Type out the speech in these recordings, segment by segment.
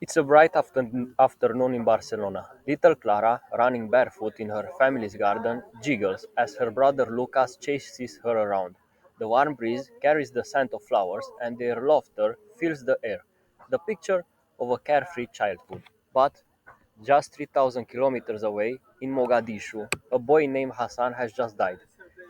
It's a bright afternoon in Barcelona. Little Clara, running barefoot in her family's garden, giggles as her brother Lucas chases her around. The warm breeze carries the scent of flowers, and their laughter fills the air. The picture of a carefree childhood. But just 3,000 kilometers away, in Mogadishu, a boy named Hassan has just died.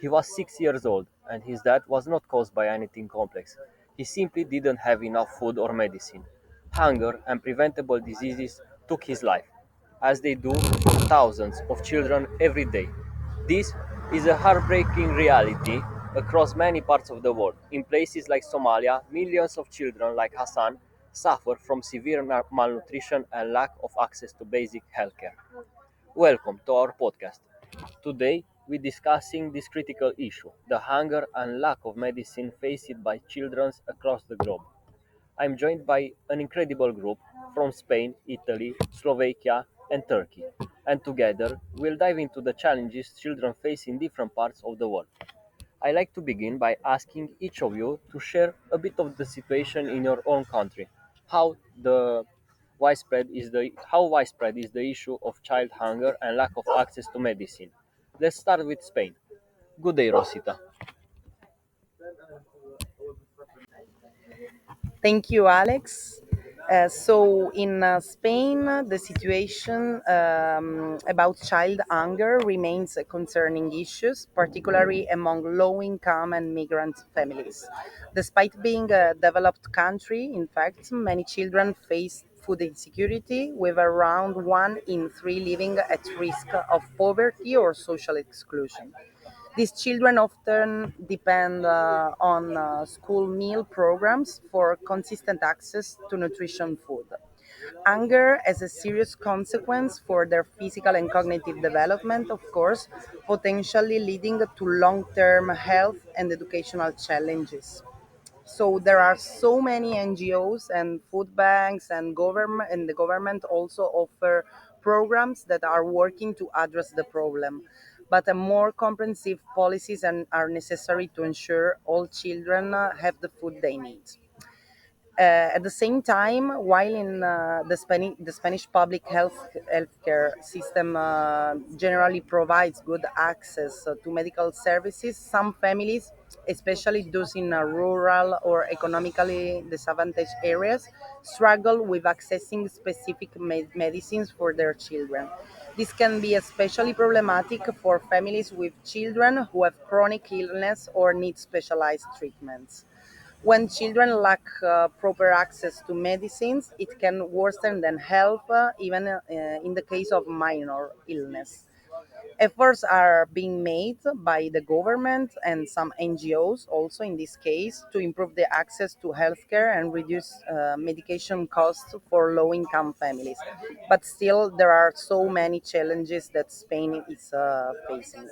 He was 6 years old, and his death was not caused by anything complex. He simply didn't have enough food or medicine. Hunger and preventable diseases took his life, as they do thousands of children every day. This is a heartbreaking reality across many parts of the world. In places like Somalia, millions of children like Hassan suffer from severe malnutrition and lack of access to basic healthcare. Welcome to our podcast. Today, we're discussing this critical issue, the hunger and lack of medicine faced by children across the globe. I'm joined by an incredible group from Spain, Italy, Slovakia, and Turkey, and together we'll dive into the challenges children face in different parts of the world. I like to begin by asking each of you to share a bit of the situation in your own country. How the how widespread is the issue of child hunger and lack of access to medicine? Let's start with Spain. Good day, Rosita. Thank you, Alex. So in Spain, the situation about child hunger remains a concerning issue, particularly among low-income and migrant families. Despite being a developed country, in fact, many children face food insecurity, with around 1 in 3 living at risk of poverty or social exclusion. These children often depend on school meal programs for consistent access to nutrition food. Hunger has a serious consequence for their physical and cognitive development, of course, potentially leading to long term health and educational challenges. So there are so many NGOs and food banks and the government also offer programs that are working to address the problem. But a more comprehensive policies are necessary to ensure all children have the food they need. At the same time, while in the Spanish public healthcare system generally provides good access to medical services, some families, especially those in rural or economically disadvantaged areas, struggle with accessing specific medicines for their children. This can be especially problematic for families with children who have chronic illness or need specialized treatments. When children lack proper access to medicines, it can worsen than help, even in the case of minor illness. Efforts are being made by the government and some NGOs, also in this case, to improve the access to healthcare and reduce medication costs for low income families. But still, there are so many challenges that Spain is facing.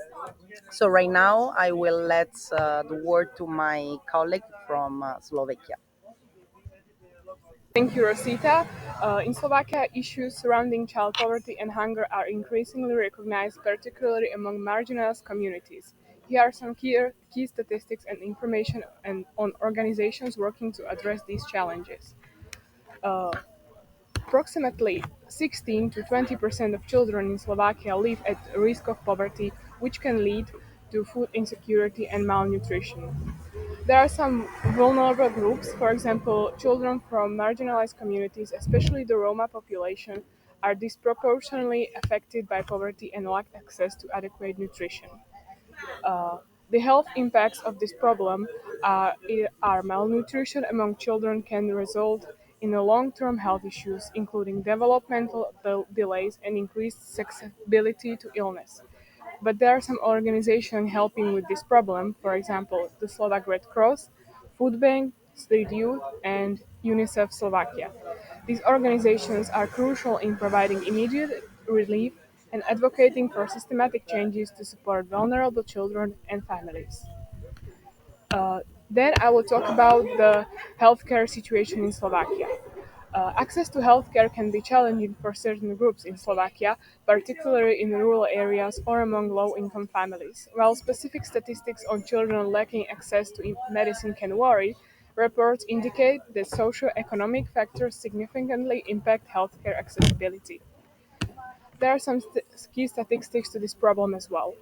So, right now, I will let the word to my colleague from Slovakia. Thank you, Rosita. In Slovakia, issues surrounding child poverty and hunger are increasingly recognized, particularly among marginalized communities. Here are some key statistics and information on organizations working to address these challenges. Uh, Approximately 16 to 20% of children in Slovakia live at risk of poverty, which can lead to food insecurity and malnutrition. There are some vulnerable groups, for example, children from marginalized communities, especially the Roma population, are disproportionately affected by poverty and lack access to adequate nutrition. Uh, the health impacts of this problem are malnutrition among children can result in long-term health issues, including developmental delays and increased susceptibility to illness. But there are some organizations helping with this problem, for example, the Slovak Red Cross, Food Bank, Street Youth, and UNICEF Slovakia. These organizations are crucial in providing immediate relief and advocating for systematic changes to support vulnerable children and families. Uh, then I will talk about the healthcare situation in Slovakia. Access to healthcare can be challenging for certain groups in Slovakia, particularly in rural areas or among low income families. While specific statistics on children lacking access to medicine can vary, Reports indicate that socio-economic factors significantly impact healthcare accessibility. There are some key statistics to this problem as well.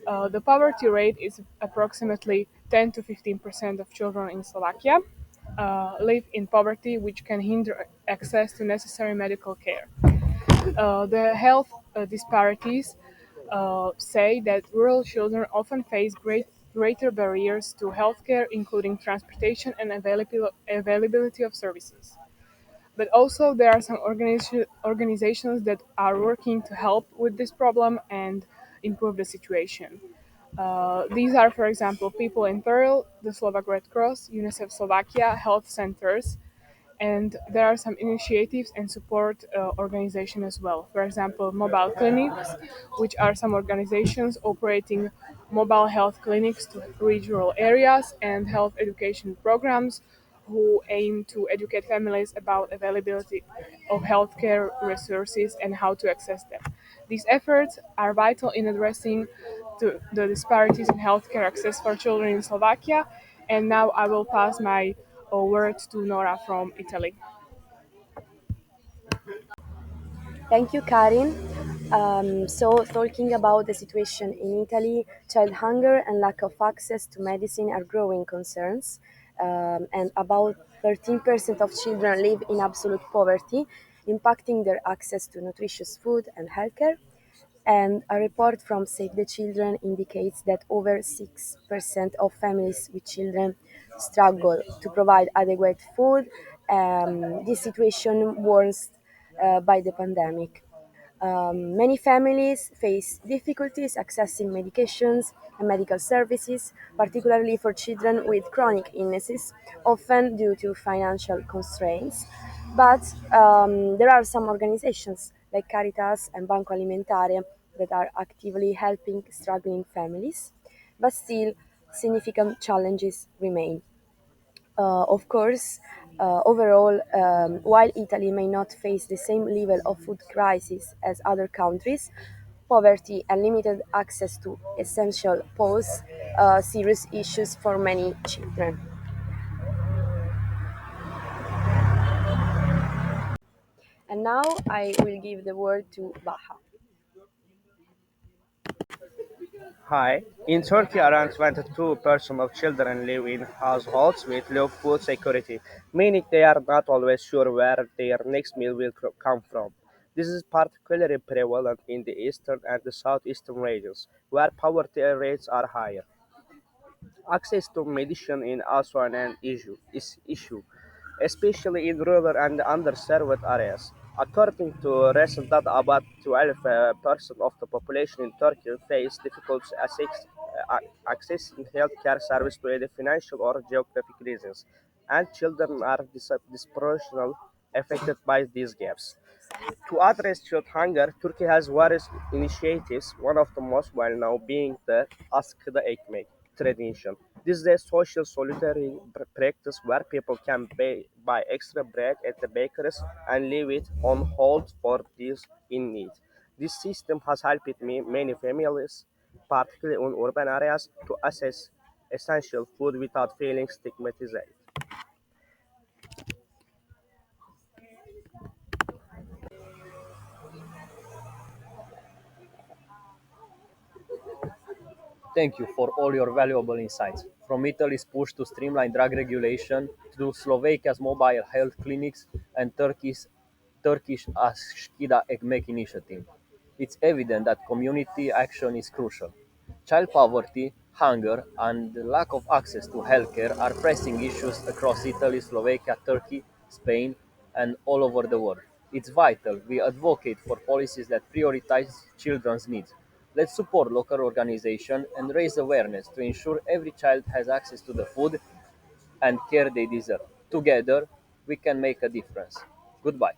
The poverty rate is approximately 10 to 15% of children in Slovakia live in poverty, which can hinder access to necessary medical care. The health disparities say that rural children often face greater barriers to healthcare, including transportation and availability of services. But also, there are some organizations that are working to help with this problem and improve the situation. These are, for example, People in Peril, the Slovak Red Cross, UNICEF Slovakia, health centers, and there are some initiatives and support organizations as well. For example, mobile clinics, which are some organizations operating mobile health clinics to reach rural areas, and health education programs who aim to educate families about availability of healthcare resources and how to access them. These efforts are vital in addressing the disparities in healthcare access for children in Slovakia. And now I will pass my word to Nora from Italy. Thank you, Karin. Talking about the situation in Italy, child hunger and lack of access to medicine are growing concerns. And about 13% of children live in absolute poverty, impacting their access to nutritious food and healthcare. And a report from Save the Children indicates that over 6% of families with children struggle to provide adequate food. This situation worsened by the pandemic. Many families face difficulties accessing medications and medical services, particularly for children with chronic illnesses, often due to financial constraints. But there are some organizations like Caritas and Banco Alimentare that are actively helping struggling families, but still significant challenges remain. Of course, overall, while Italy may not face the same level of food crisis as other countries, poverty and limited access to essential pose serious issues for many children. And now I will give the word to Baha. Hi. In Turkey, around 22% of children live in households with low food security, meaning they are not always sure where their next meal will come from. This is particularly prevalent in the eastern and the southeastern regions, where poverty rates are higher. Access to medicine in also an issue, especially in rural and underserved areas. According to recent data, about 12% of the population in Turkey face difficulties accessing healthcare service due to financial or geographic reasons, and children are disproportionately affected by these gaps. To address child hunger, Turkey has various initiatives, one of the most well-known being the Ask the Ekmek tradition. This is a social solidarity practice where people can buy extra bread at the bakeries and leave it on hold for those in need. This system has helped many families, particularly in urban areas, to access essential food without feeling stigmatized. Thank you for all your valuable insights. From Italy's push to streamline drug regulation to Slovakia's mobile health clinics and Turkish Ashkida Ekmek initiative, it's evident that community action is crucial. Child poverty, hunger, and the lack of access to healthcare are pressing issues across Italy, Slovakia, Turkey, Spain, and all over the world. It's vital we advocate for policies that prioritize children's needs. Let's support local organizations and raise awareness to ensure every child has access to the food and care they deserve. Together, we can make a difference. Goodbye.